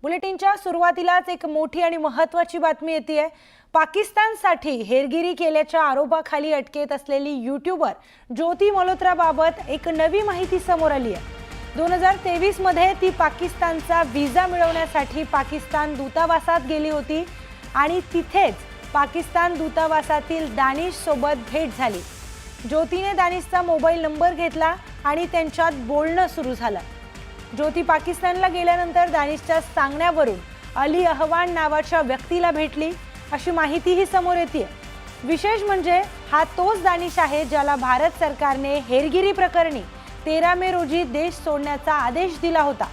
बुलेटिनच्या सुरुवातीलाच एक मोठी आणि महत्त्वाची बातमी येते। पाकिस्तानसाठी हेरगिरी केल्याच्या आरोपाखाली अटकेत असलेली यूट्यूबर ज्योती मल्होत्राबाबत एक नवी माहिती समोर आली आहे। 2023 मध्ये ती पाकिस्तानचा व्हिसा मिळवण्यासाठी पाकिस्तान दूतावासात गेली होती आणि तिथेच पाकिस्तान दूतावासातील दानिश सोबत भेट झाली। ज्योतीने दानिशचा मोबाईल नंबर घेतला आणि त्यांच्यात बोलणं सुरू झालं। ज्योती पाकिस्तानला गेल्यानंतर दानिशच्या सांगण्यावरून अली अहवान नावाच्या व्यक्तीला भेटली अशी माहितीही समोर येते। विशेष म्हणजे हा तोच दानिश आहे ज्याला भारत सरकारने हेरगिरी प्रकरणी 13 मे रोजी देश सोडण्याचा आदेश दिला होता।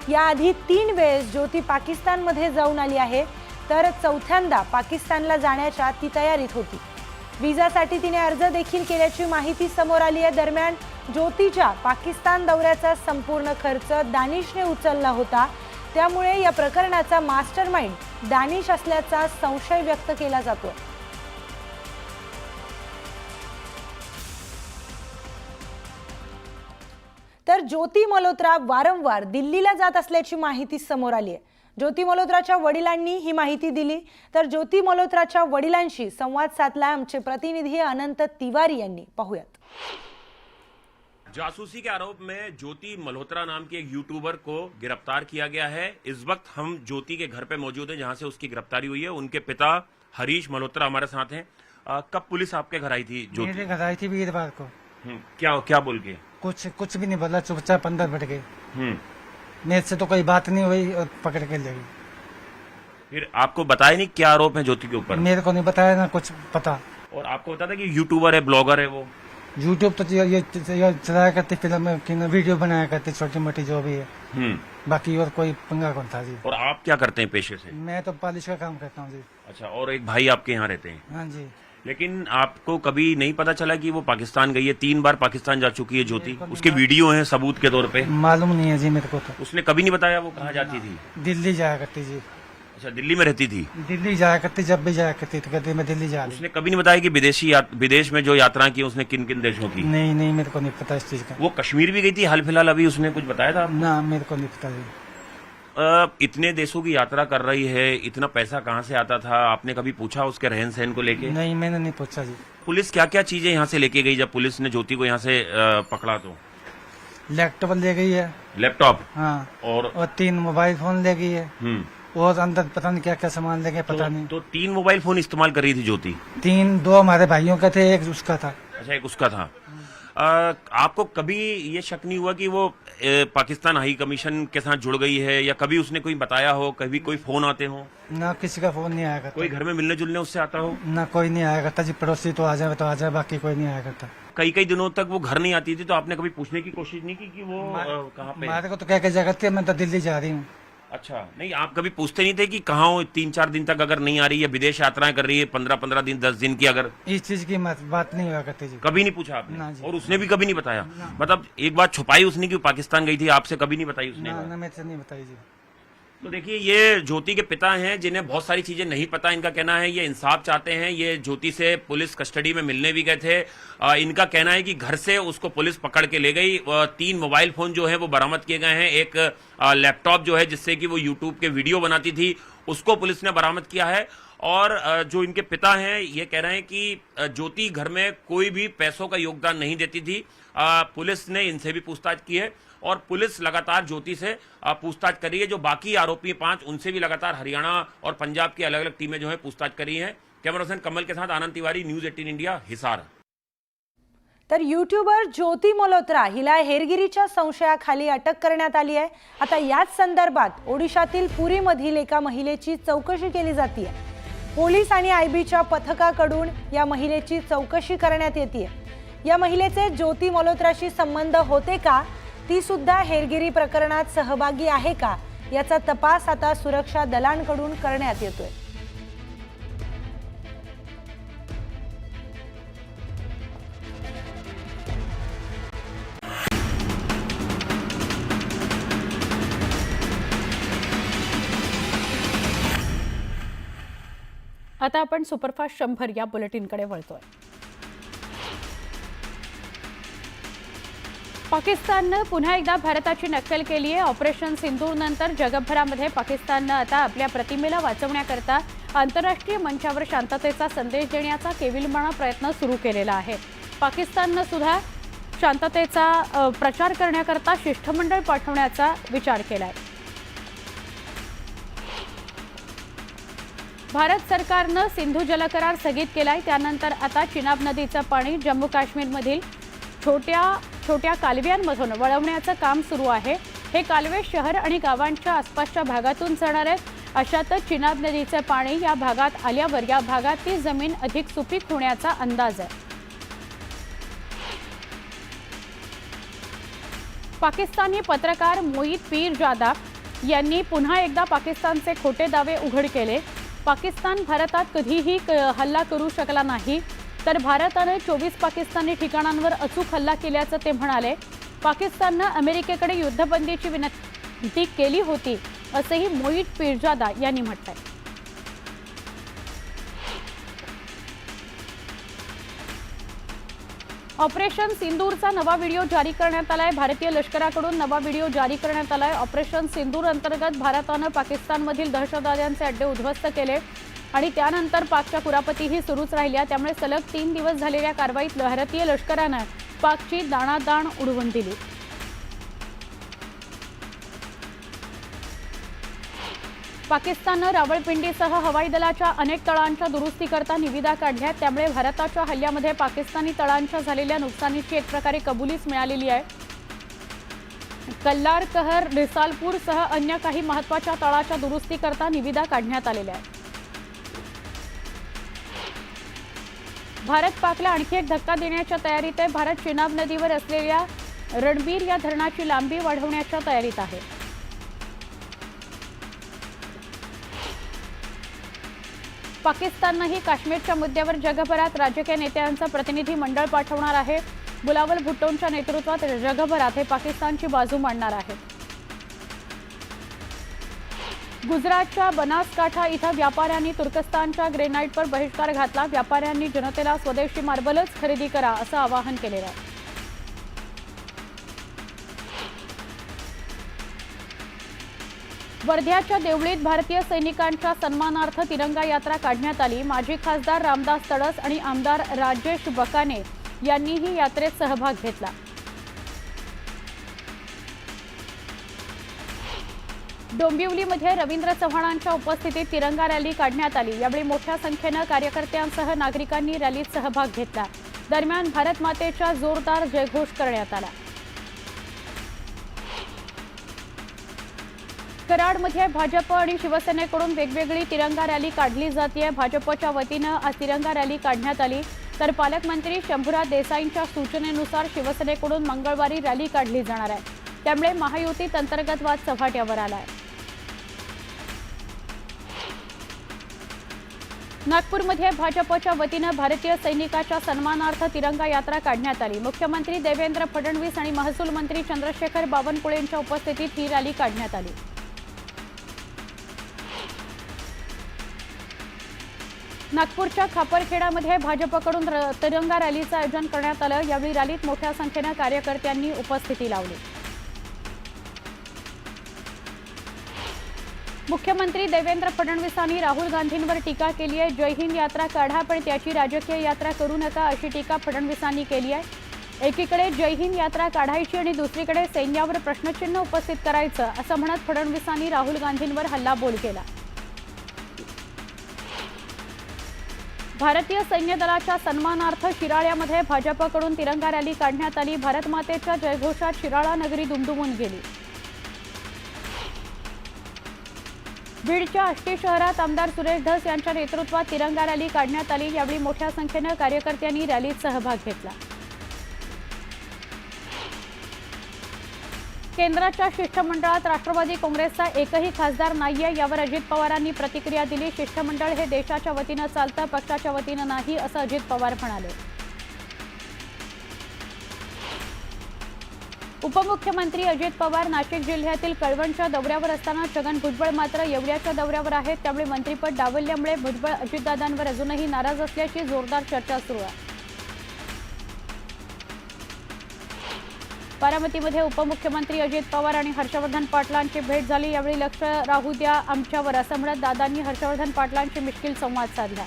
याआधी 3 वेळेस ज्योती पाकिस्तानमध्ये जाऊन आली आहे, तर चौथ्यांदा पाकिस्तानला जाण्याच्या ती तयारीत होती। व्हिसासाठी तिने अर्ज देखील केल्याची माहिती समोर आली आहे। दरम्यान ज्योतीच्या पाकिस्तान दौऱ्याचा संपूर्ण खर्च दानिशने उचलला होता, त्यामुळे या प्रकरणाचा मास्टरमाइंड दानिश असल्याचा संशय व्यक्त केला जातो। तर ज्योती मल्होत्रा वारंवार दिल्लीला जात असल्याची माहिती समोर आली आहे। ज्योती मल्होत्राच्या वडिलांनी ही माहिती दिली, तर ज्योती मल्होत्राच्या वडिलांशी संवाद साधला आमचे प्रतिनिधी अनंत तिवारी यांनी। पाहूयात। जासूसी के आरोप में ज्योति मल्होत्रा नाम के एक यूट्यूबर को गिरफ्तार किया गया है। इस वक्त हम ज्योति के घर पे मौजूद हैं जहां से उसकी गिरफ्तारी हुई है। उनके पिता हरीश मल्होत्रा हमारे साथ हैं। कब पुलिस आपके घर आई थी? मेरे घर आई थी वीरवार को। क्या क्या बोल के? कुछ भी नहीं बोला, चुपचाप अंदर बैठ गए। मेरे से तो कोई बात नहीं हुई और पकड़ के ले गई। फिर आपको बताया नहीं क्या आरोप है ज्योति के ऊपर? मेरे को नहीं बताया ना कुछ पता। और आपको बता था कि यूट्यूबर है, ब्लॉगर है वो? यूट्यूब तो ये चलाया करती, फिल्म वीडियो बनाया करती छोटी मोटी जो भी है। बाकी और कोई पंगा कौन था जी। और आप क्या करते हैं पेशे से? मैं तो पॉलिश का काम करता हूँ जी। अच्छा, और एक भाई आपके यहाँ रहते हैं? हाँ जी। लेकिन आपको कभी नहीं पता चला कि वो पाकिस्तान गई है? 3 बार पाकिस्तान जा चुकी है ज्योति, उसके वीडियो हैं सबूत के तौर पे। मालूम नहीं है जी मेरे को तो। उसने कभी नहीं बताया वो कहाँ जाती थी? दिल्ली जाया करती जी। अच्छा, दिल्ली में रहती थी? दिल्ली जाया करती, जब भी जाया करती तो कहती मैं दिल्ली जा रही। उसने कभी नहीं बताया कि विदेश में जो यात्रा की उसने किन किन देशों की? नहीं मेरे को नहीं पता इस चीज का। वो कश्मीर भी गई थी हाल फिलहाल, अभी उसने कुछ बताया था? ना मेरे को नहीं पता जी। इतने देशों की यात्रा कर रही है, इतना पैसा कहाँ से आता था? आपने कभी पूछा उसके रहन सहन को लेके? नहीं, मैंने नहीं पूछा जी। पुलिस क्या क्या चीजें यहाँ से लेके गई जब पुलिस ने ज्योति को यहाँ से पकड़ा? तो लैपटॉप ले गई है। लैपटॉप? हाँ। और 3 मोबाइल फोन ले गई है। और अंदर पता नहीं क्या क्या सामान ले गए, पता नहीं। तो 3 मोबाइल फोन इस्तेमाल कर रही थी ज्योति? 2 हमारे भाइयों का थे, एक उसका था। अच्छा, एक उसका था। आपको कभी ये शक नहीं हुआ कि वो पाकिस्तान हाई कमीशन के साथ जुड़ गई है, या कभी उसने कोई बताया हो, कभी कोई फोन आते हो? ना, किसी का फोन नहीं आया करता। कोई घर में मिलने जुलने उससे आता हो? ना, कोई नहीं आया करता जी। पड़ोसी तो आ जाए तो आ जाए, बाकी कोई नहीं आया करता। कई कई दिनों तक वो घर नहीं आती थी, तो आपने कभी पूछने की कोशिश नहीं की कि वो कहाँ पे? हमारे को तो क्या क्या करती है, मैं तो दिल्ली जा रही हूँ। अच्छा, नहीं आप कभी पूछते नहीं थे कि कहाँ हो? 3-4 दिन तक अगर नहीं आ रही है, विदेश यात्राएं कर रही है 15-15 दिन 10 दिन की, अगर इस चीज की बात नहीं हुआ करती जी। कभी नहीं पूछा आपने? ना जी। और उसने भी कभी नहीं बताया? मतलब एक बात छुपाई उसने कि पाकिस्तान गई थी, आपसे कभी नहीं बताई उसने? ना, मेरे से नहीं बताई जी। तो देखिए, ये ज्योति के पिता हैं जिन्हें बहुत सारी चीजें नहीं पता। इनका कहना है ये इंसाफ चाहते हैं। ये ज्योति से पुलिस कस्टडी में मिलने भी गए थे। इनका कहना है कि घर से उसको पुलिस पकड़ के ले गई। 3 मोबाइल फोन जो है वो बरामद किए गए हैं। एक लैपटॉप जो है जिससे कि वो यूट्यूब के वीडियो बनाती थी, उसको पुलिस ने बरामद किया है। और जो इनके पिता हैं ये कह रहे हैं कि ज्योति घर में कोई भी पैसों का योगदान नहीं देती थी। पुलिस ने इनसे भी पूछताछ की है और पुलिस लगातार ज्योति से पूछताछ कर रही है। जो बाकी आरोपी 5 उनसे भी लगातार हरियाणा और पंजाब की अलग अलग टीमें जो है पूछताछ कर रही हैं। कैमरा पर्सन कमल के साथ आनंद तिवारी, न्यूज 18 इंडिया, हिसार। तर यूट्यूबर ज्योती मल्होत्रा हिला हेरगिरीच्या संशयाखाली अटक करण्यात आली आहे। आता याच संदर्भात ओडिशातील पुरीमधील एका महिलेची चौकशी केली जाते। पोलीस आणि आयबीच्या पथकाकडून या महिलेची चौकशी करण्यात येते। या महिलेचे ज्योती मल्होत्राशी संबंध होते का, ती सुद्धा हेरगिरी प्रकरणात सहभागी आहे का, याचा तपास आता सुरक्षा दलांकडून करण्यात येतोय। आता आपण सुपरफास्ट 100 या बुलेटिनकडे वळतोय। पाकिस्ताननं पुन्हा एकदा भारताची नक्कल केली आहे। ऑपरेशन सिंदूर नंतर जगभरामध्ये पाकिस्ताननं आता आपल्या प्रतिमेला वाचवण्याकरता आंतरराष्ट्रीय मंचावर शांततेचा संदेश देण्याचा केविलवाणा प्रयत्न सुरू केलेला आहे। पाकिस्ताननं सुद्धा शांततेचा प्रचार करण्याकरता शिष्टमंडळ पाठवण्याचा विचार केलाय। भारत सरकारनं सिंधू जलकरार स्थगित केलाय। त्यानंतर आता चिनाब नदीचं पाणी जम्मू काश्मीरमधील छोट्या कालव्यांमधून वळवण्याचं काम सुरू आहे। हे कालवे शहर आणि गावांच्या आसपासच्या भागातून जाणार आहेत। अशातच चिनाब नदीचे पाणी या भागात आल्यावर या भागातली जमीन अधिक सुपीक होण्याचा अंदाज आहे। पाकिस्तानी पत्रकार मोईद पीरजादा यांनी पुन्हा एकदा पाकिस्तानचे खोटे दावे उघड केले। पाकिस्तान भारतात कधीही हल्ला करू शकला नाही, तर भारताने 24 पाकिस्तानी ठिकाणांवर अचूक हल्ला केल्याचं ते म्हणाले। पाकिस्ताननं अमेरिकेकडे युद्धबंदीची विनंती केली होती असंही मोईद पीरजादा यांनी म्हटलंय। ऑपरेशन सिंदूरचा नवा व्हिडिओ जारी करण्यात आलाय। भारतीय लष्कराकडून नवा व्हिडिओ जारी करण्यात आलाय। ऑपरेशन सिंदूर अंतर्गत भारतानं पाकिस्तानमधील दहशतवाद्यांचे अड्डे उद्ध्वस्त केले आणि त्यानंतर पाकच्या कुरापतीही सुरूच राहिल्या। त्यामुळे सलग 3 दिवस झालेल्या कारवाईत भारतीय लष्करानं पाकची दाणादाण उडवून दिली। पाकिस्ताननं रावळपिंडीसह हवाई दलाच्या अनेक तळांच्या दुरुस्तीकरता निविदा काढल्या। त्यामुळे भारताच्या हल्ल्यामध्ये पाकिस्तानी तळांच्या झालेल्या नुकसानीची एक प्रकारे कबुलीच मिळालेली आहे। कल्लार, कहर, रिसालपूरसह अन्य काही महत्त्वाच्या तळाच्या दुरुस्तीकरता निविदा काढण्यात आलेल्या आहेत। भारत पाकला आणखी एक धक्का देण्याच्या तयारीत आहे। भारत चिनाब नदीवर असलेल्या रणबीर या धरणाची लांबी वाढवण्याच्या तयारीत आहे। पाकिस्ताननेही काश्मीरच्या मुद्द्यावर जगभरात राजकीय नेत्यांचं प्रतिनिधी मंडळ पाठवणार आहे। बुलावल भुट्टोंच्या नेतृत्वात जगभरात हे पाकिस्तानची बाजू मांडणार आहेत। गुजरातच्या बनासकांठा इथं व्यापाऱ्यांनी तुर्कस्तानच्या ग्रेनाइटवर बहिष्कार घातला। व्यापाऱ्यांनी जनतेला स्वदेशी मार्बलच खरेदी करा असं आवाहन केलेलं आहे। वर्ध्याच्या देवळीत भारतीय सैनिकांच्या सन्मानार्थ तिरंगा यात्रा काढण्यात आली। माजी खासदार रामदास तडस आणि आमदार राजेश बकाने यांनीही यात्रेत सहभाग घेतला। डोंबिवलीमध्ये रवींद्र चव्हाणांच्या उपस्थितीत तिरंगा रॅली काढण्यात आली। यावेळी मोठ्या संख्येनं कार्यकर्त्यांसह नागरिकांनी रॅलीत सहभाग घेतला। दरम्यान भारत मातेचा जोरदार जयघोष करण्यात आला। कराडमध्ये भाजप आणि शिवसेनेकडून वेगवेगळी तिरंगा रॅली काढली जाते। भाजपच्या वतीनं आज तिरंगा रॅली काढण्यात आली, तर पालकमंत्री शंभूराज देसाईंच्या सूचनेनुसार शिवसेनेकडून मंगळवारी रॅली काढली जाणार आहे। त्यामुळे महायुतीत अंतर्गत वाद चव्हाट्यावर आला आहे। नागपूरमध्ये भाजपच्या वतीनं भारतीय सैनिकाच्या सन्मानार्थ तिरंगा यात्रा काढण्यात आली। मुख्यमंत्री देवेंद्र फडणवीस आणि महसूल मंत्री चंद्रशेखर बावनकुळेंच्या उपस्थितीत ही रॅली काढण्यात आली। नागपूरच्या खापरखेडामध्ये भाजपकडून तिरंगा रॅलीचं आयोजन करण्यात आलं। यावेळी रॅलीत मोठ्या संख्येनं कार्यकर्त्यांनी उपस्थिती लावली। मुख्यमंत्री देवेंद्र फडणवीसांनी राहुल गांधींवर टीका केली आहे। जय हिंद यात्रा काढा पण त्याची राजकीय यात्रा करू नका अशी टीका फडणवीसांनी केली आहे। एकीकडे जय हिंद यात्रा काढायची आणि दुसरीकडे सैन्यावर प्रश्नचिन्ह उपस्थित करायचं असं म्हणत फडणवीसांनी राहुल गांधींवर हल्लाबोल केला। भारतीय सैन्य दलाच्या सन्मानार्थ शिराळ्यामध्ये भाजपकडून तिरंगा रॅली काढण्यात आली। भारत मातेच्या जयघोषात शिराळा नगरी दुमदुमून गेली। बीडच्या आष्टी शहरात आमदार सुरेश धस यांच्या नेतृत्वात तिरंगा रॅली काढण्यात आली। यावेळी मोठ्या संख्येनं कार्यकर्त्यांनी रॅलीत सहभाग घेतला। केंद्राच्या शिष्टमंडळात राष्ट्रवादी काँग्रेसचा एकही खासदार नाहीये, यावर अजित पवारांनी प्रतिक्रिया दिली। शिष्टमंडळ हे देशाच्या वतीनं चालतं, पक्षाच्या वतीनं नाही असं अजित पवार म्हणाले। उपमुख्यमंत्री अजित पवार नाशिक जिल्ह्यातील कळवणच्या दौऱ्यावर असताना छगन भुजबळ मात्र येवल्याच्या दौऱ्यावर आहेत। त्यामुळे मंत्रिपद डावलल्यामुळे भुजबळ अजितदादांवर अजूनही नाराज असल्याची जोरदार चर्चा सुरू आहे। बारामतीमध्ये उपमुख्यमंत्री अजित पवार आणि हर्षवर्धन पाटलांची भेट झाली। यावेळी लक्ष राहू द्या आमच्यावर असं म्हणत दादांनी हर्षवर्धन पाटलांशी मिश्किल संवाद साधला।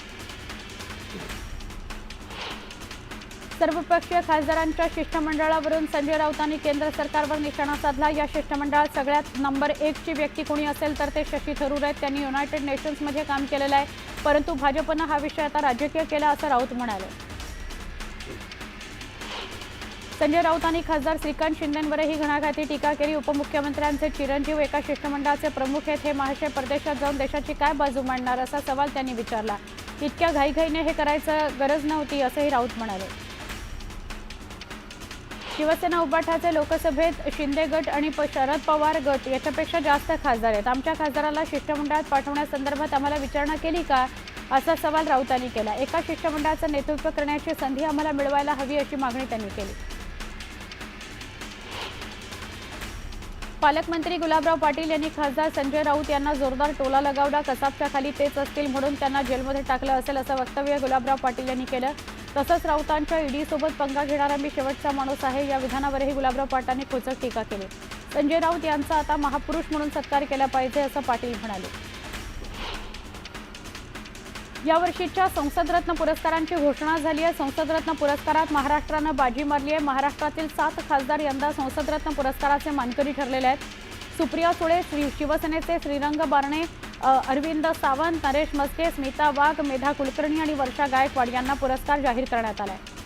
सर्वपक्षीय खासदारांच्या शिष्टमंडळावरून संजय राऊतांनी केंद्र सरकारवर निशाणा साधला। या शिष्टमंडळात सगळ्यात नंबर 1 ची व्यक्ती कोणी असेल तर ते शशी थरूर आहेत। त्यांनी युनायटेड नेशन्समध्ये काम केलेलं आहे, परंतु भाजपनं हा विषय आता राजकीय केला असं राऊत म्हणाले। संजय राऊतांनी खासदार श्रीकांत शिंदेंवरही घणाघाती टीका केली। उपमुख्यमंत्र्यांचे चिरंजीव एका शिष्टमंडळाचे प्रमुख आहेत, हे महाशय परदेशात जाऊन देशाची काय बाजू मांडणार असा सवाल त्यांनी विचारला। इतक्या घाईघाईने हे करायचं गरज नव्हती असंही राऊत म्हणाले। शिवसेना उभाठाचे लोकसभेत शिंदे गट आणि शरद पवार गट याच्यापेक्षा जास्त खासदार आहेत। आमच्या खासदाराला शिष्टमंडळात पाठवण्यासंदर्भात आम्हाला विचारणा केली का असा सवाल राऊतांनी केला। एका शिष्टमंडळाचं नेतृत्व करण्याची संधी आम्हाला मिळवायला हवी अशी मागणी त्यांनी केली। पालकमंत्री गुलाबराव पाटील यांनी खासदार संजय राऊत यांना जोरदार टोला लगावला। कसाबच्या खाली तेच असतील म्हणून त्यांना जेलमध्ये टाकलं असेल असं वक्तव्य गुलाबराव पाटील यांनी केलं। तसंच राऊतांच्या ईडीसोबत पंगा घेणारा मी शेवटचा माणूस आहे या विधानावरही गुलाबराव पाटलांनी खोचक टीका केली। संजय राऊत यांचा आता महापुरुष म्हणून सत्कार केला पाहिजे असं पाटील म्हणाले। यावर्षीच्या संसदरत्न पुरस्कारांची घोषणा झाली आहे। संसदरत्न पुरस्कारात महाराष्ट्रानं बाजी मारली आहे। महाराष्ट्रातील 7 खासदार यंदा संसदरत्न पुरस्काराचे मानकरी ठरलेले आहेत। सुप्रिया सुळे, शिवसेनेचे श्रीरंग बारणे, अरविंद सावंत, नरेश मस्के, स्मिता वाघ, मेधा कुलकर्णी आणि वर्षा गायकवाड यांना पुरस्कार जाहीर करण्यात आला आहे।